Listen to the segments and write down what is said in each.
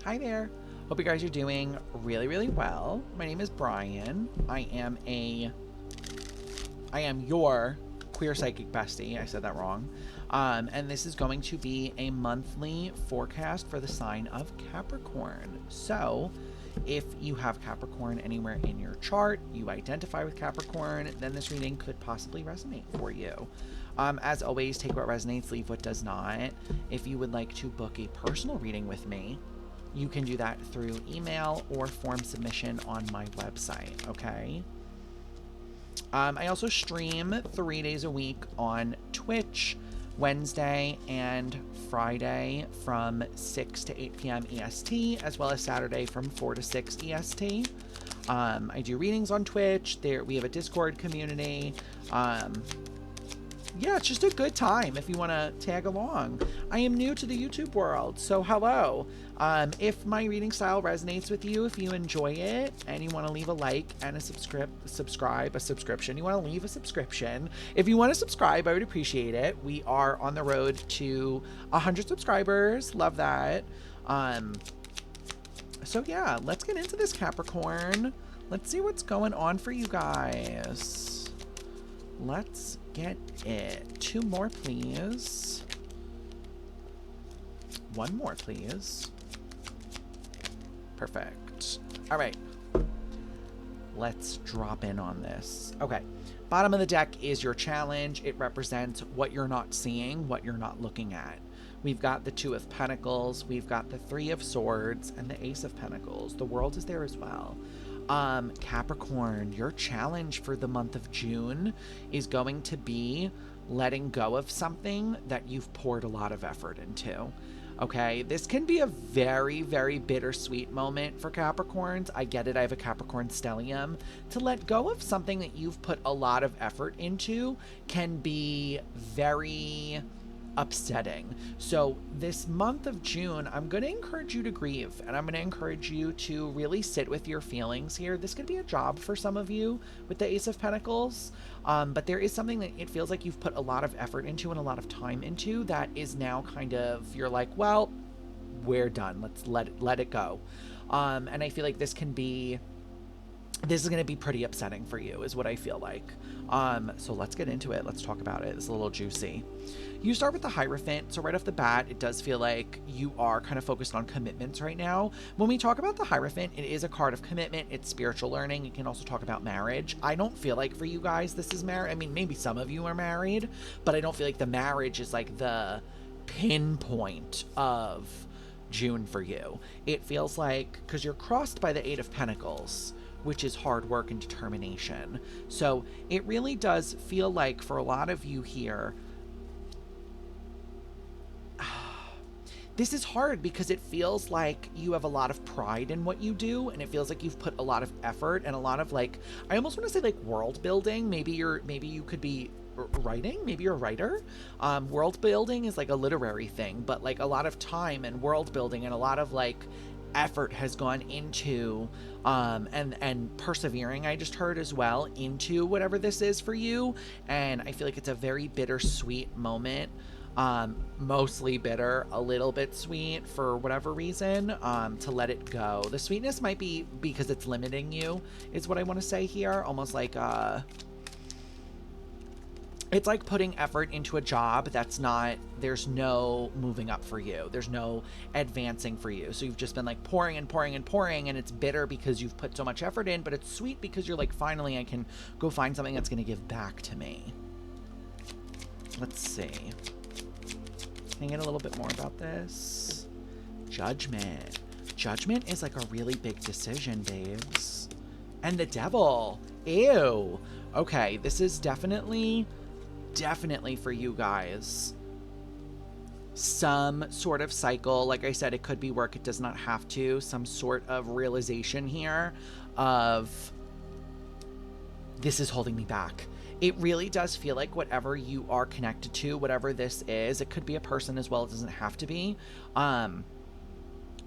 Hi there. Hope you guys are doing really, really well. My name is Brian. I am your queer psychic bestie. I said that wrong. And this is going to be a monthly forecast for the sign of Capricorn. So, if you have Capricorn anywhere in your chart, you identify with Capricorn, then this reading could possibly resonate for you. As always, take what resonates, leave what does not. If you would like to book a personal reading with me, you can do that through email or form submission on my website, okay? I also stream 3 days a week on Twitch, Wednesday and Friday from 6 to 8 p.m. EST, as well as Saturday from 4 to 6 EST. I do readings on Twitch. We have a Discord community. Yeah, it's just a good time if you want to tag along. I am new to the YouTube world, so hello. If my reading style resonates with you, if you enjoy it, and you want to leave a like and a subscription, you want to leave a subscription. If you want to subscribe, I would appreciate it. We are on the road to 100 subscribers. Love that. So yeah, let's get into this, Capricorn. Let's see what's going on for you guys. Let's get it. 2 more, please. 1 more, please. Perfect. All right. Let's drop in on this. Okay. Bottom of the deck is your challenge. It represents what you're not seeing, what you're not looking at. We've got the 2 of Pentacles. We've got the 3 of Swords and the Ace of Pentacles. The World is there as well. Capricorn, your challenge for the month of June is going to be letting go of something that you've poured a lot of effort into. Okay, this can be a very, very bittersweet moment for Capricorns. I get it. I have a Capricorn stellium. To let go of something that you've put a lot of effort into can be very upsetting. So this month of June, I'm going to encourage you to grieve, and I'm going to encourage you to really sit with your feelings here. This could be a job for some of you with the Ace of Pentacles, but there is something that it feels like you've put a lot of effort into and a lot of time into that is now kind of, you're like, well, we're done. Let's let it go. And I feel like this is going to be pretty upsetting for you, is what I feel like. So let's get into it. Let's talk about it. It's a little juicy. You start with the Hierophant. So right off the bat, it does feel like you are kind of focused on commitments right now. When we talk about the Hierophant, it is a card of commitment. It's spiritual learning. It can also talk about marriage. I don't feel like for you guys, this is marriage. I mean, maybe some of you are married, but I don't feel like the marriage is like the pinpoint of June for you. It feels like, because you're crossed by the 8 of Pentacles, which is hard work and determination. So it really does feel like for a lot of you here, this is hard because it feels like you have a lot of pride in what you do, and it feels like you've put a lot of effort and a lot of, like, I almost want to say like world building. Maybe you could be writing, maybe you're a writer. World building is like a literary thing, but like a lot of time and world building and a lot of like effort has gone into and persevering, I just heard as well, into whatever this is for you. And I feel like it's a very bittersweet moment. Mostly bitter, a little bit sweet for whatever reason, to let it go. The sweetness might be because it's limiting you, is what I want to say here. Almost like it's like putting effort into a job that's not, there's no moving up for you. There's no advancing for you. So you've just been like pouring and pouring and pouring, and it's bitter because you've put so much effort in, but it's sweet because you're like, finally, I can go find something that's going to give back to me. Let's see. Can I get a little bit more about this? Judgment. Judgment is like a really big decision, babes. And the Devil. Ew. Okay, this is definitely for you guys. Some sort of cycle. Like I said, it could be work. It does not have to. Some sort of realization here of, this is holding me back. It really does feel like whatever you are connected to, whatever this is, it could be a person as well. It doesn't have to be.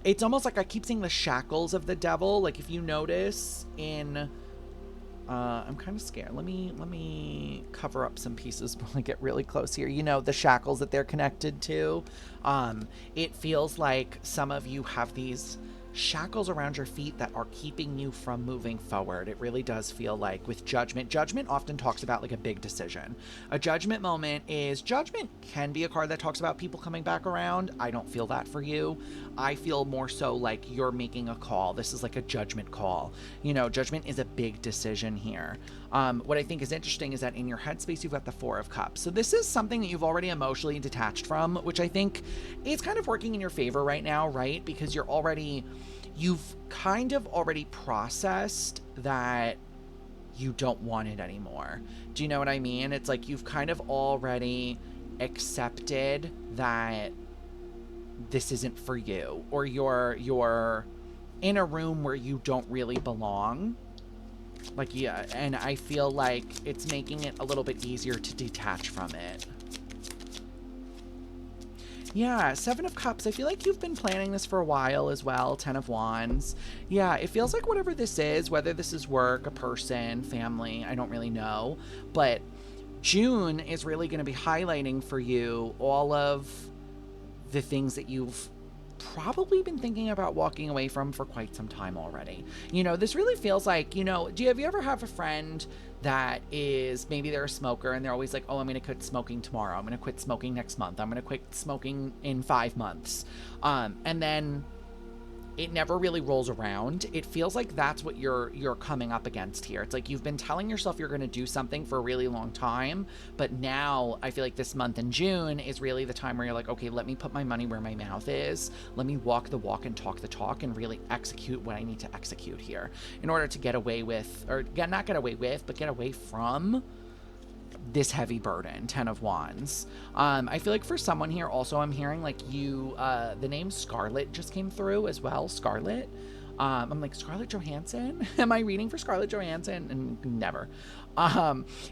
It's almost like I keep seeing the shackles of the Devil. Like if you notice in I'm kind of scared. Let me cover up some pieces when I get really close here. You know, the shackles that they're connected to. It feels like some of you have these shackles around your feet that are keeping you from moving forward. It really does feel like with judgment. Judgment often talks about like a big decision. A judgment moment is judgment can be a card that talks about people coming back around. I don't feel that for you. I feel more so like you're making a call. This is like a judgment call. You know, judgment is a big decision here. What I think is interesting is that in your headspace, you've got the Four of Cups. So this is something that you've already emotionally detached from, which I think is kind of working in your favor right now, right? Because you've kind of already processed that you don't want it anymore. Do you know what I mean? It's like you've kind of already accepted that this isn't for you, or you're in a room where you don't really belong. Like, yeah, and I feel like it's making it a little bit easier to detach from it. Yeah, Seven of Cups. I feel like you've been planning this for a while as well. Ten of Wands. Yeah, it feels like whatever this is, whether this is work, a person, family, I don't really know. But June is really going to be highlighting for you all of the things that you've probably been thinking about walking away from for quite some time already. You know, this really feels like, you know, have you ever have a friend that is, maybe they're a smoker and they're always like, oh, I'm going to quit smoking tomorrow. I'm going to quit smoking next month. I'm going to quit smoking in 5 months. And then it never really rolls around. It feels like that's what you're coming up against here. It's like you've been telling yourself you're going to do something for a really long time, but now I feel like this month in June is really the time where you're like, okay, let me put my money where my mouth is. Let me walk the walk and talk the talk and really execute what I need to execute here in order to get away with, or not get away with, but get away from this heavy burden. 10 of Wands. I feel like for someone here also, I'm hearing like you, the name Scarlett just came through as well. Scarlett. I'm like, Scarlett Johansson? Am I reading for Scarlett Johansson? And never.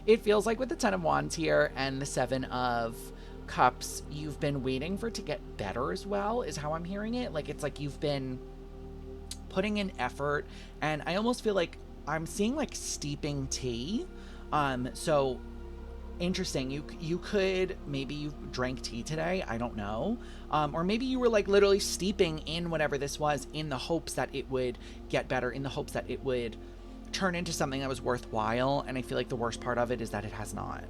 It feels like with the 10 of Wands here and the 7 of Cups, you've been waiting for it to get better as well, is how I'm hearing it. Like, it's like you've been putting in effort, and I almost feel like I'm seeing like steeping tea. So interesting. You could, maybe you drank tea today, I don't know, or maybe you were like literally steeping in whatever this was in the hopes that it would get better, in the hopes that it would turn into something that was worthwhile. And I feel like the worst part of it is that it has not.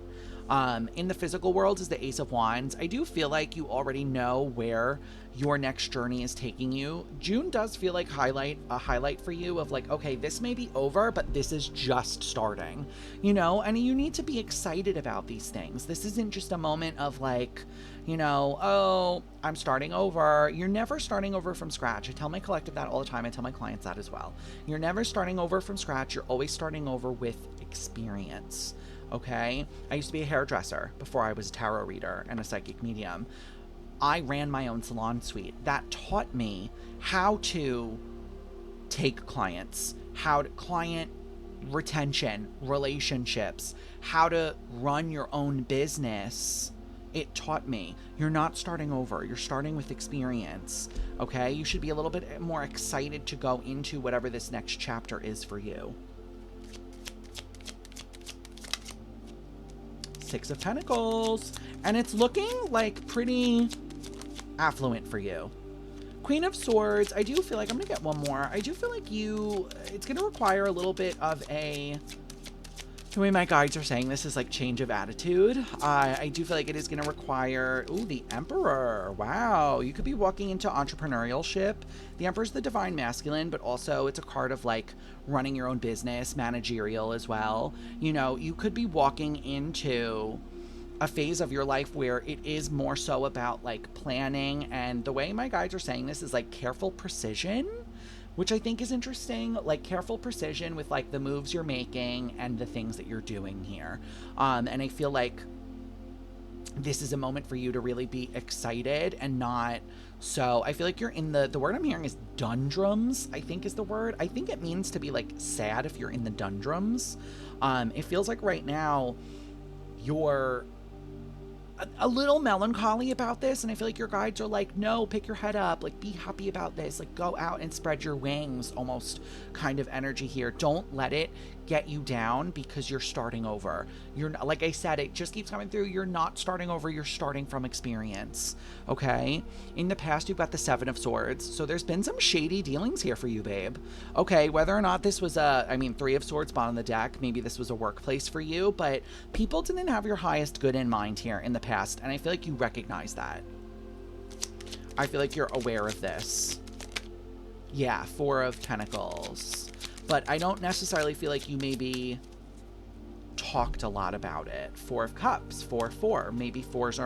In the physical world is the Ace of Wands. I do feel like you already know where your next journey is taking you. June does feel like a highlight for you of like, okay, this may be over, but this is just starting, you know, and you need to be excited about these things. This isn't just a moment of like, you know, oh, I'm starting over. You're never starting over from scratch. I tell my collective that all the time. I tell my clients that as well. You're never starting over from scratch. You're always starting over with experience. Okay? I used to be a hairdresser before I was a tarot reader and a psychic medium. I ran my own salon suite. That taught me how to take clients, how to client retention, relationships, how to run your own business. It taught me you're not starting over. You're starting with experience. Okay? You should be a little bit more excited to go into whatever this next chapter is for you. Six of Pentacles, and it's looking like pretty affluent for you. Queen of Swords. I do feel like I'm gonna get one more. I do feel like it's gonna require a little bit of the way my guides are saying this is like change of attitude. I do feel like it is going to require, ooh, the Emperor. Wow. You could be walking into entrepreneurship. The Emperor's the divine masculine, but also it's a card of like running your own business, managerial as well. You know, you could be walking into a phase of your life where it is more so about like planning, and the way my guides are saying this is like careful precision, which I think is interesting, like careful precision with like the moves you're making and the things that you're doing here. And I feel like this is a moment for you to really be excited and not so. I feel like you're in the word I'm hearing is doldrums, I think is the word. I think it means to be like sad if you're in the doldrums. It feels like right now you're a little melancholy about this, and I feel like your guides are like, no, pick your head up, like be happy about this, like go out and spread your wings, almost kind of energy here. Don't let it get you down because you're starting over. You're not, like I said, it just keeps coming through, you're not starting over, you're starting from experience. Okay, in the past you've got the Seven of Swords, so there's been some shady dealings here for you, babe. Okay, whether or not this was Three of Swords bottom of the deck, maybe this was a workplace for you, but people didn't have your highest good in mind here in the past, and I feel like you recognize that. I feel like you're aware of this. Yeah, Four of Pentacles. But I don't necessarily feel like you maybe talked a lot about it. Four of Cups, 4-4. Maybe fours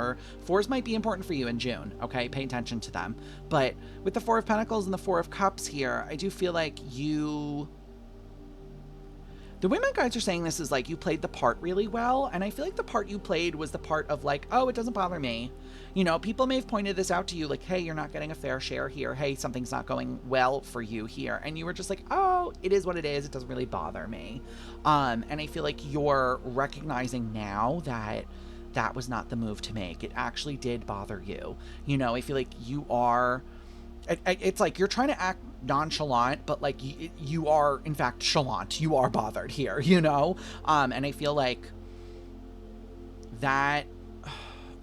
might be important for you in June, okay? Pay attention to them. But with the Four of Pentacles and the Four of Cups here, I do feel like the way my guides are saying this is like you played the part really well, and I feel like the part you played was the part of like, oh, it doesn't bother me. You know, people may have pointed this out to you like, hey, you're not getting a fair share here. Hey, something's not going well for you here. And you were just like, oh, it is what it is. It doesn't really bother me. And I feel like you're recognizing now that that was not the move to make. It actually did bother you. You know, I feel like you are... It's like you're trying to act nonchalant, but like you are in fact chalant. You are bothered here, you know? And I feel like that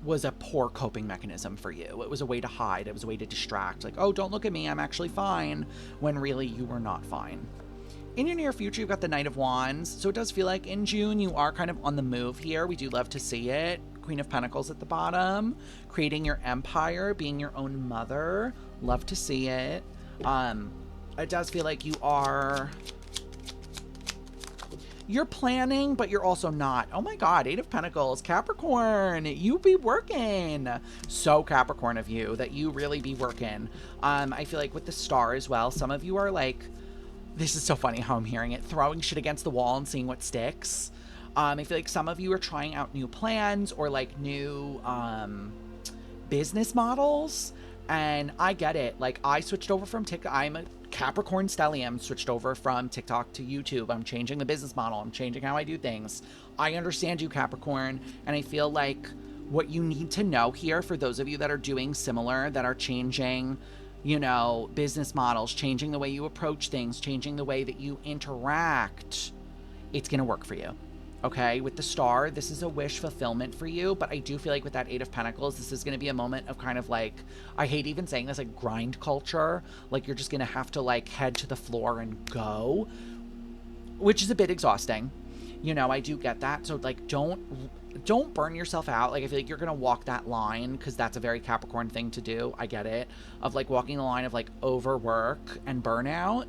was a poor coping mechanism for you. It was a way to hide. It was a way to distract. Like, oh, don't look at me, I'm actually fine, when really you were not fine. In your near future, you've got the Knight of Wands. So it does feel like in June, you are kind of on the move here. We do love to see it. Queen of Pentacles at the bottom. Creating your empire, being your own mother. Love to see it. It does feel like you're planning, but you're also not. Oh my God, Eight of Pentacles, Capricorn, you be working. So Capricorn of you, that you really be working. I feel like with the Star as well, some of you are like, this is so funny how I'm hearing it, throwing shit against the wall and seeing what sticks. I feel like some of you are trying out new plans or like new business models. And I get it. Like, I switched over from TikTok. I'm a Capricorn stellium, switched over from TikTok to YouTube. I'm changing the business model. I'm changing how I do things. I understand you, Capricorn. And I feel like what you need to know here, for those of you that are doing similar, that are changing, you know, business models, changing the way you approach things, changing the way that you interact, it's going to work for you. Okay, with the Star, this is a wish fulfillment for you, but I do feel like with that Eight of Pentacles, this is going to be a moment of kind of like, I hate even saying this, like grind culture. Like you're just going to have to like head to the floor and go, which is a bit exhausting. You know, I do get that. So like, don't burn yourself out. Like I feel like you're going to walk that line because that's a very Capricorn thing to do. I get it. Of like walking the line of like overwork and burnout.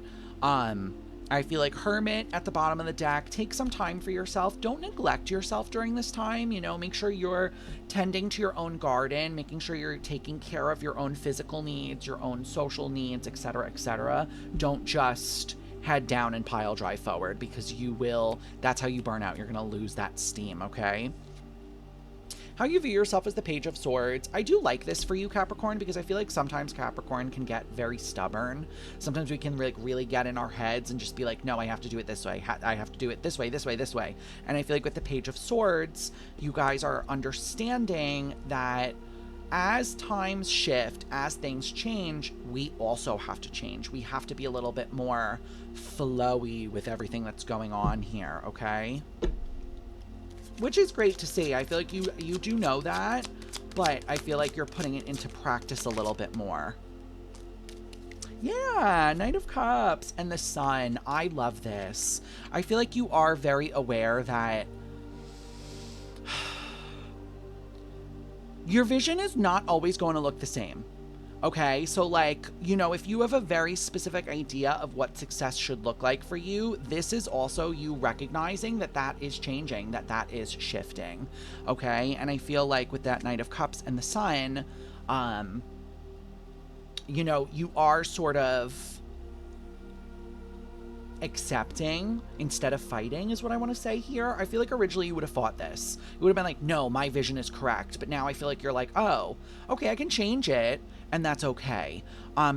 I feel like Hermit at the bottom of the deck. Take some time for yourself. Don't neglect yourself during this time. You know, make sure you're tending to your own garden, making sure you're taking care of your own physical needs, your own social needs, etc., etc. Don't just head down and pile drive forward because you will, that's how you burn out. You're going to lose that steam, okay? How you view yourself as the Page of Swords. I do like this for you, Capricorn, because I feel like sometimes Capricorn can get very stubborn. Sometimes we can like really get in our heads and just be like, no, I have to do it this way. I have to do it this way, this way, this way. And I feel like with the Page of Swords, you guys are understanding that as times shift, as things change, we also have to change. We have to be a little bit more flowy with everything that's going on here, okay? Which is great to see. I feel like you do know that, but I feel like you're putting it into practice a little bit more. Yeah, Knight of Cups and the Sun. I love this. I feel like you are very aware that your vision is not always going to look the same. Okay, so like, you know, if you have a very specific idea of what success should look like for you, this is also you recognizing that that is changing, that that is shifting. Okay, and I feel like with that Knight of Cups and the Sun, you know, you are sort of accepting instead of fighting is what I want to say here. I feel like originally you would have fought this. You would have been like, no, my vision is correct. But now I feel like you're like, oh, okay, I can change it. And that's okay.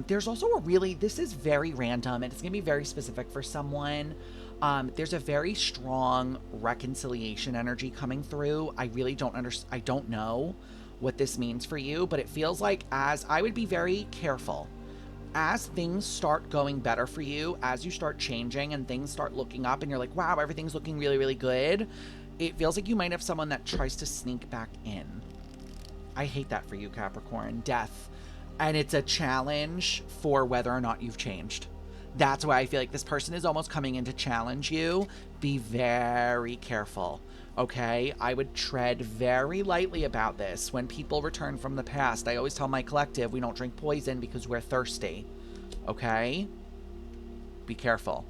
There's also a really, this is very random and it's going to be very specific for someone. There's a very strong reconciliation energy coming through. I really don't understand. I don't know what this means for you, but it feels like, as I would be very careful as things start going better for you, as you start changing and things start looking up and you're like, wow, everything's looking really, really good. It feels like you might have someone that tries to sneak back in. I hate that for you, Capricorn. Death. And it's a challenge for whether or not you've changed. That's why I feel like this person is almost coming in to challenge you. Be very careful, okay? I would tread very lightly about this. When people return from the past, I always tell my collective, we don't drink poison because we're thirsty, okay? Be careful.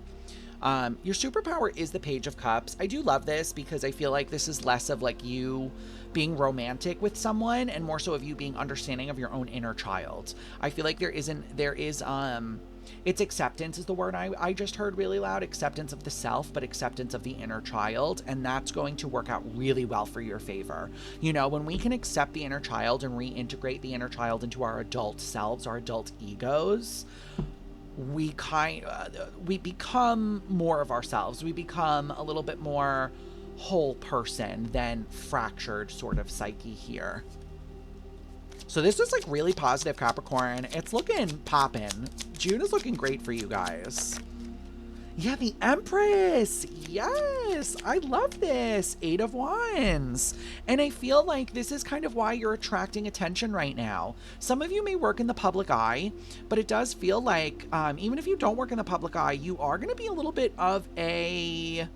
Your superpower is the Page of Cups. I do love this because I feel like this is less of like you being romantic with someone and more so of you being understanding of your own inner child. I feel like there is it's acceptance is the word I just heard really loud. Acceptance of the self, but acceptance of the inner child. And that's going to work out really well for your favor. You know, when we can accept the inner child and reintegrate the inner child into our adult selves, our adult egos, we become more of ourselves. We become a little bit more whole person than fractured sort of psyche here. So this is like really positive, Capricorn. It's looking poppin'. June is looking great for you guys. Yeah, the Empress. Yes, I love this. 8 of Wands. And I feel like this is kind of why you're attracting attention right now. Some of you may work in the public eye, but it does feel like even if you don't work in the public eye, you are going to be a little bit of a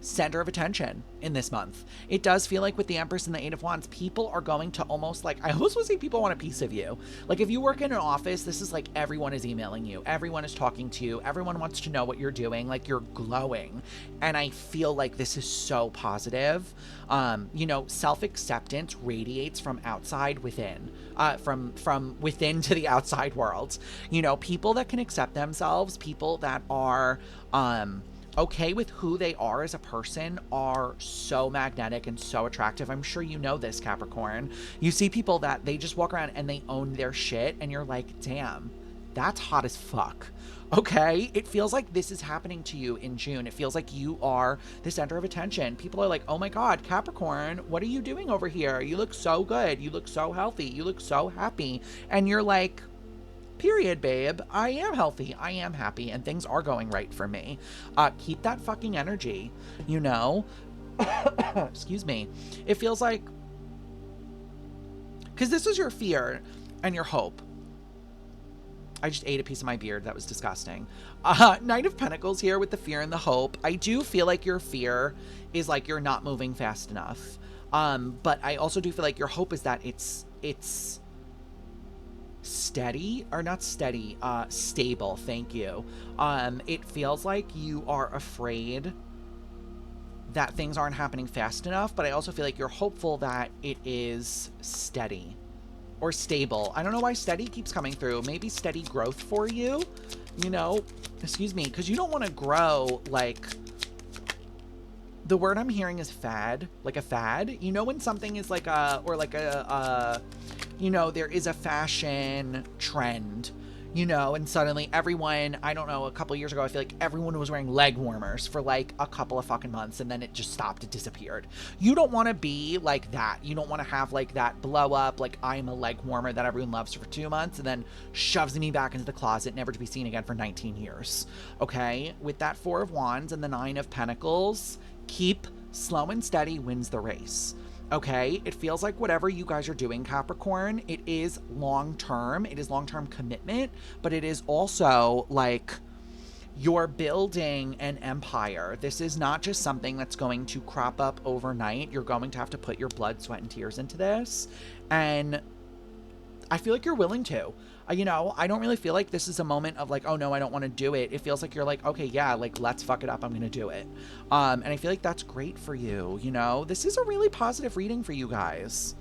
center of attention in this month. It does feel like with the Empress and the 8 of Wands, people are going to almost like, I almost want to say people want a piece of you. Like if you work in an office, this is like everyone is emailing you. Everyone is talking to you. Everyone wants to know what you're doing. Like you're glowing. And I feel like this is so positive. You know, self-acceptance radiates from outside within, from within to the outside world. You know, people that can accept themselves, people that are, okay with who they are as a person are so magnetic and so attractive. I'm sure you know this, Capricorn. You see people that they just walk around and they own their shit and you're like, damn, that's hot as fuck. Okay? It feels like this is happening to you in June. It feels like you are the center of attention. People are like, oh my God, Capricorn, what are you doing over here? You look so good. You look so healthy. You look so happy. And you're like, period, babe. I am healthy. I am happy. And things are going right for me. Keep that fucking energy, you know? Excuse me. It feels like, because this is your fear and your hope. I just ate a piece of my beard. That was disgusting. Knight of Pentacles here with the fear and the hope. I do feel like your fear is like you're not moving fast enough. But I also do feel like your hope is that it's steady, or not steady, stable. Thank you. It feels like you are afraid that things aren't happening fast enough, but I also feel like you're hopeful that it is steady or stable. I don't know why steady keeps coming through. Maybe steady growth for you, you know, excuse me, because you don't want to grow like, the word I'm hearing is fad, like a fad. You know, when something is like a, or like a you know, there is a fashion trend, you know, and suddenly everyone, I don't know, a couple years ago, I feel like everyone was wearing leg warmers for like a couple of fucking months and then it just stopped, it disappeared. You don't want to be like that. You don't want to have like that blow up, like I'm a leg warmer that everyone loves for 2 months and then shoves me back into the closet, never to be seen again for 19 years. Okay? With that 4 of Wands and the 9 of Pentacles, keep slow and steady wins the race. Okay, it feels like whatever you guys are doing, Capricorn, it is long-term. It is long-term commitment, but it is also like you're building an empire. This is not just something that's going to crop up overnight. You're going to have to put your blood, sweat, and tears into this. And I feel like you're willing to. You know, I don't really feel like this is a moment of like, oh no, I don't want to do it. It feels like you're like, okay, yeah, like let's fuck it up. I'm going to do it. And I feel like that's great for you. You know, this is a really positive reading for you guys.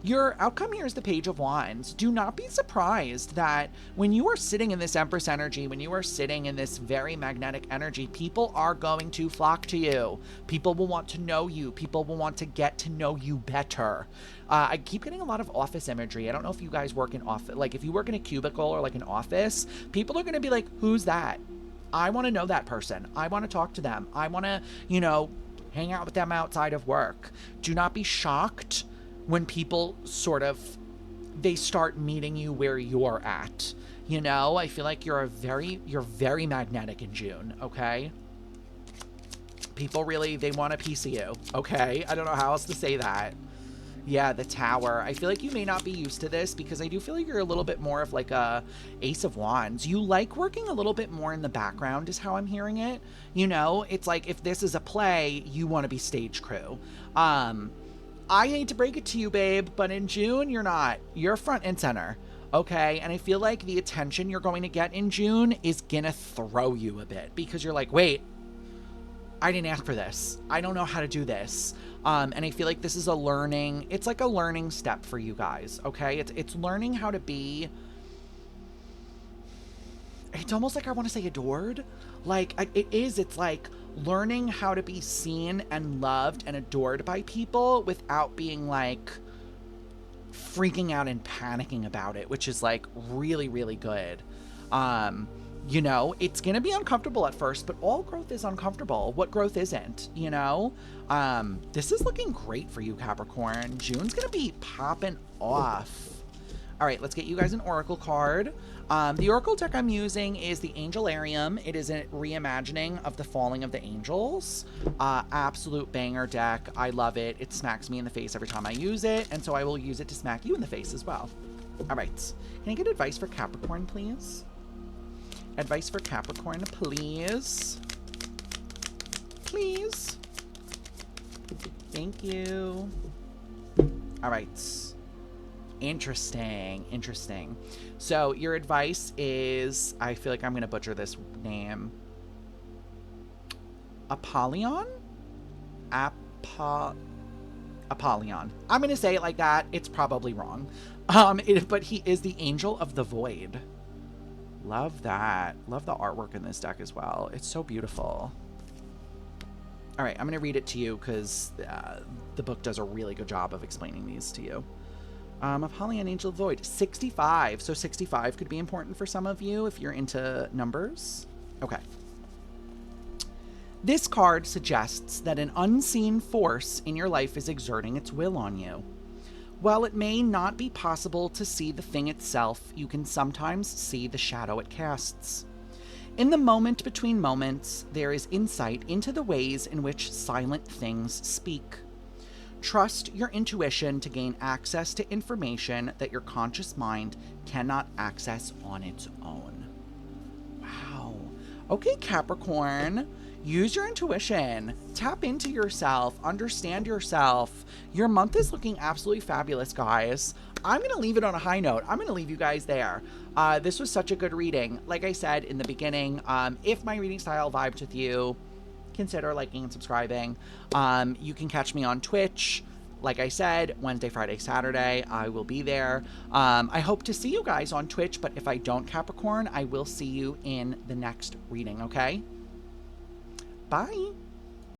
Your outcome here is the Page of Wands. Do not be surprised that when you are sitting in this Empress energy, when you are sitting in this very magnetic energy, people are going to flock to you. People will want to know you. People will want to get to know you better. I keep getting a lot of office imagery. I don't know if you guys work in office. Like if you work in a cubicle or like an office, people are going to be like, who's that? I want to know that person. I want to talk to them. I want to, you know, hang out with them outside of work. Do not be shocked when people sort of, they start meeting you where you're at. You know, I feel like you're very magnetic in June, okay? People really, they want a piece of you, okay? I don't know how else to say that. Yeah, the Tower. I feel like you may not be used to this because I do feel like you're a little bit more of like a Ace of Wands. You like working a little bit more in the background is how I'm hearing it. You know, it's like if this is a play, you want to be stage crew. I hate to break it to you, babe, but in June, you're not. You're front and center, okay? And I feel like the attention you're going to get in June is gonna throw you a bit because you're like, wait, I didn't ask for this. I don't know how to do this. And I feel like this is a learning, it's like a learning step for you guys, okay? It's learning how to be, it's almost like I want to say adored. Like, it's like learning how to be seen and loved and adored by people without being like freaking out and panicking about it, which is like really, really good. You know, it's going to be uncomfortable at first, but all growth is uncomfortable. What growth isn't, you know? This is looking great for you, Capricorn. June's going to be popping off. All right, let's get you guys an oracle card. The oracle deck I'm using is the Angelarium. It is a reimagining of the Falling of the Angels. Absolute banger deck. I love it. It smacks me in the face every time I use it, and so I will use it to smack you in the face as well. All right. Can I get advice for Capricorn, please? Advice for Capricorn, please. Please. Thank you. All right. Interesting. Interesting. So your advice is, I feel like I'm going to butcher this name. Apollyon? Apollyon. I'm going to say it like that. It's probably wrong. But he is the Angel of the Void. Love that. Love the artwork in this deck as well. It's so beautiful. All right, I'm going to read it to you because the book does a really good job of explaining these to you. Apollyon, Angel of the Void. 65. So 65 could be important for some of you if you're into numbers. Okay. This card suggests that an unseen force in your life is exerting its will on you. While it may not be possible to see the thing itself, you can sometimes see the shadow it casts. In the moment between moments, there is insight into the ways in which silent things speak. Trust your intuition to gain access to information that your conscious mind cannot access on its own. Wow. Okay, Capricorn. Use your intuition. Tap into yourself. Understand yourself. Your month is looking absolutely fabulous, guys. I'm going to leave it on a high note. I'm going to leave you guys there. This was such a good reading. Like I said in the beginning, if my reading style vibed with you, consider liking and subscribing. You can catch me on Twitch. Like I said, Wednesday, Friday, Saturday, I will be there. I hope to see you guys on Twitch, but if I don't, Capricorn, I will see you in the next reading, okay? Bye.